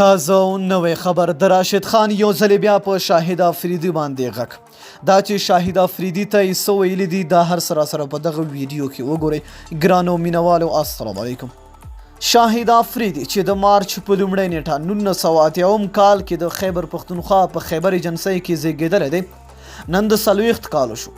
تازه او نوې خبر د راشد خان یو ځل بیا په شاهد افریدي باندې غږ دا چې شاهد افریدي ته یې څه ویلي دي دا هر سره په دغه ویډیو کې وګورئ ګرانو مینوالو السلام علیکم. شاهد افریدي چې د مارچ په لومړۍ نیټه 1980 کال کې د خیبر پښتونخوا په خیبر ایجنسۍ کې زیږېدلی دی نن د 40 کالو شو.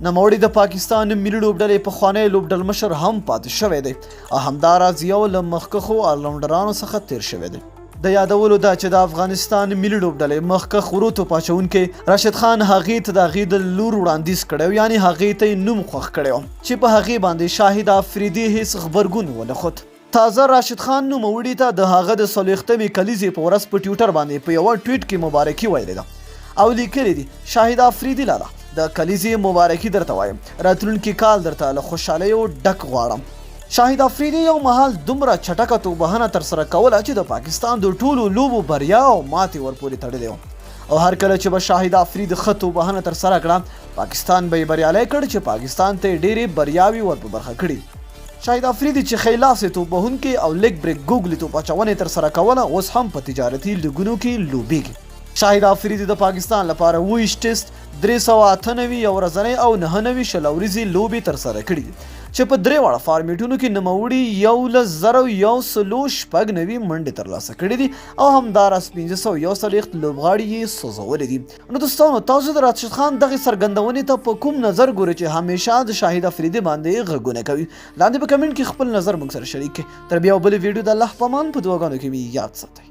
نوموړی د پاکستان ملي لوبډلې پخوانی لوبډل مشر هم پاتې شوی دی او همداراز یو له مخکښو آلراونډرانو څخه تیر شوی دی. د یادولو دا چې د افغانستان ملي لوبډلې مخکښ وروتو پاچونکی راشد خان هغې ته د هغې د لور وړاندیز کړی یعنې هغې ته یې نوم خوښ کړی چې په هغې باندې شاهد افریدي هیڅ غبرګون ونه ښود. تازه راشد خان نوموړي ته د هغه د 40مې کلیزې په ورځ په ټویټر باندې په یوه ټویټ کې مبارکي ویلې ده او لیکلی دي شاهد افریدي لاله د کلیزې مبارکي درته وایم راتلونکي کال درته له خوشحالیو ډک غواړم. شاهد افریدي یو مهال دومره چټکه توبهنه ترسره کوله چې د پاکستان د ټولو لوبو بریا او ماتې ورپورې تړلې وه او هر کله چې به شاهد افریدي ښه توبهنه ترسره کړه پاکستان به یې بریالی کړ چې پاکستان ته یې ډېرې بریاوې ور په برخه کړي. شاهد افریدي چې ښی لاسې توپوهونکي او لیګ بریک ګوګلي توپ اچونې ترسره کوله اوس هم په تجارتي لیګونو کې لوبیږي. شاهد افریدي د پاکستان لپاره 28 ټیسټ 398 یو ورځنۍ او 99 شل ورځې لوبې ترسره کړي چې په درې واړه فارمیټونو کې نوموړي 1196 منډې ترلاسه کړي دي او همداراز 541 لوبغاړي یې سوځولي دي. نو دوستانو تاسو د راشد خان دغې څرګندونې ته په کوم نظر ګورئ چې همیشه د شاهد افریدي باندې غږونه کوي؟ لاندې په کمنټ کې خپل نظر موږ سره شریک کړئ. تر بیا بلې ویډیو د الله په امان په دعاګانو کې مې یاد ساتئ.